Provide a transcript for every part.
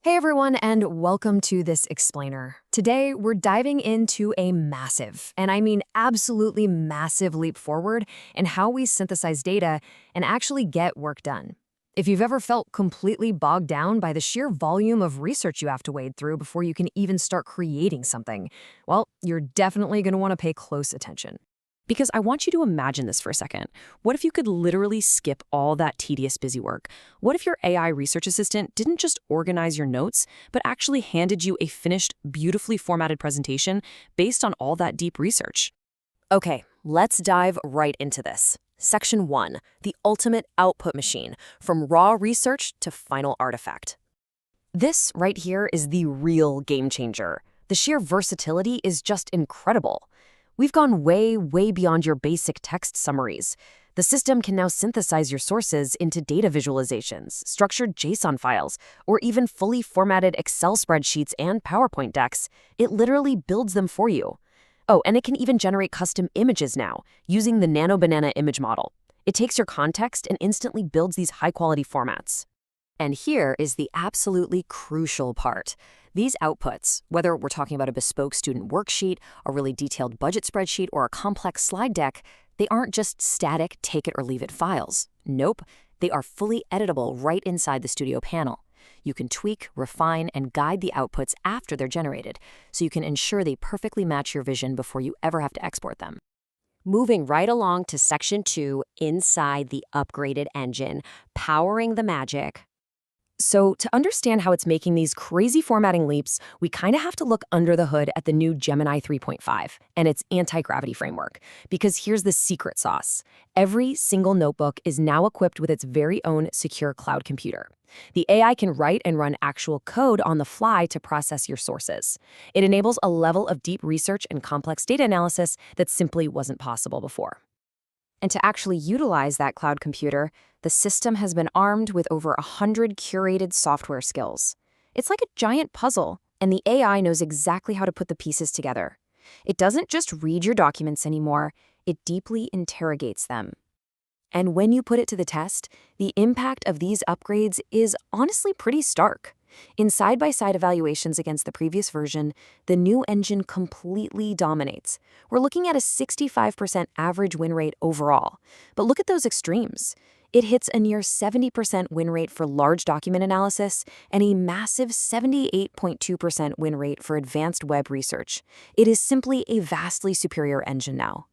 Hey everyone, and welcome to this explainer. Today, we're diving into a massive, and I mean absolutely massive leap forward in how we synthesize data and actually get work done. If you've ever felt completely bogged down by the sheer volume of research you have to wade through before you can even start creating something, well, you're definitely going to want to pay close attention. Because I want you to imagine this for a second. What if you could literally skip all that tedious busy work? What if your AI research assistant didn't just organize your notes, but actually handed you a finished, beautifully formatted presentation based on all that deep research? Okay, let's dive right into this. Section 1, the ultimate output machine, from raw research to final artifact. This right here is the real game changer. The sheer versatility is just incredible. We've gone way, way beyond your basic text summaries. The system can now synthesize your sources into data visualizations, structured JSON files, or even fully formatted Excel spreadsheets and PowerPoint decks. It literally builds them for you. Oh, and it can even generate custom images now, using the Nano Banana image model. It takes your context and instantly builds these high-quality formats. And here is the absolutely crucial part. These outputs, whether we're talking about a bespoke student worksheet, a really detailed budget spreadsheet, or a complex slide deck, they aren't just static take-it-or-leave-it files. Nope, they are fully editable right inside the Studio panel. You can tweak, refine, and guide the outputs after they're generated, so you can ensure they perfectly match your vision before you ever have to export them. Moving right along to Section 2, inside the upgraded engine, powering the magic. So to understand how it's making these crazy formatting leaps, we kind of have to look under the hood at the new Gemini 3.5 and its anti-gravity framework. Because here's the secret sauce. Every single notebook is now equipped with its very own secure cloud computer. The AI can write and run actual code on the fly to process your sources. It enables a level of deep research and complex data analysis that simply wasn't possible before. And to actually utilize that cloud computer, the system has been armed with over 100 curated software skills. It's like a giant puzzle, and the AI knows exactly how to put the pieces together. It doesn't just read your documents anymore, it deeply interrogates them. And when you put it to the test, the impact of these upgrades is honestly pretty stark. In side-by-side evaluations against the previous version, the new engine completely dominates. We're looking at a 65% average win rate overall. But look at those extremes. It hits a near 70% win rate for large document analysis and a massive 78.2% win rate for advanced web research. It is simply a vastly superior engine now.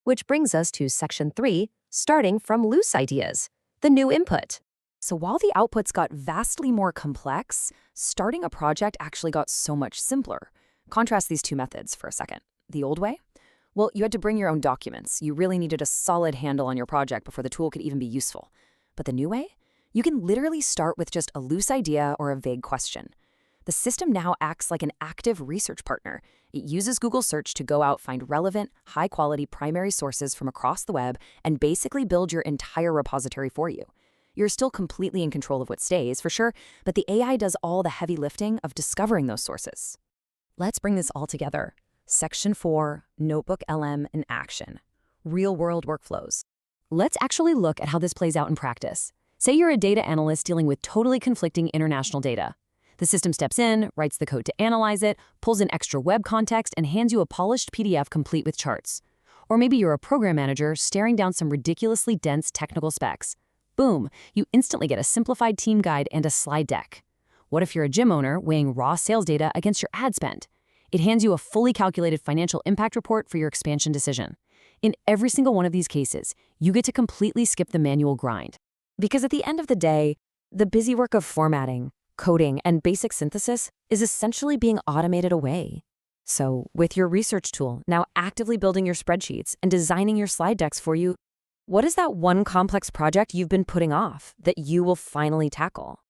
Which brings us to Section 3, starting from loose ideas, the new input. So while the outputs got vastly more complex, starting a project actually got so much simpler. Contrast these two methods for a second. The old way? Well, you had to bring your own documents. You really needed a solid handle on your project before the tool could even be useful. But the new way? You can literally start with just a loose idea or a vague question. The system now acts like an active research partner. It uses Google Search to go out, find relevant, high-quality primary sources from across the web, and basically build your entire repository for you. You're still completely in control of what stays, for sure, but the AI does all the heavy lifting of discovering those sources. Let's bring this all together. Section 4, NotebookLM in action. Real-world workflows. Let's actually look at how this plays out in practice. Say you're a data analyst dealing with totally conflicting international data. The system steps in, writes the code to analyze it, pulls in extra web context, and hands you a polished PDF complete with charts. Or maybe you're a program manager staring down some ridiculously dense technical specs. Boom, you instantly get a simplified team guide and a slide deck. What if you're a gym owner weighing raw sales data against your ad spend? It hands you a fully calculated financial impact report for your expansion decision. In every single one of these cases, you get to completely skip the manual grind. Because at the end of the day, the busy work of formatting, coding, and basic synthesis is essentially being automated away. So, with your research tool now actively building your spreadsheets and designing your slide decks for you, what is that one complex project you've been putting off that you will finally tackle?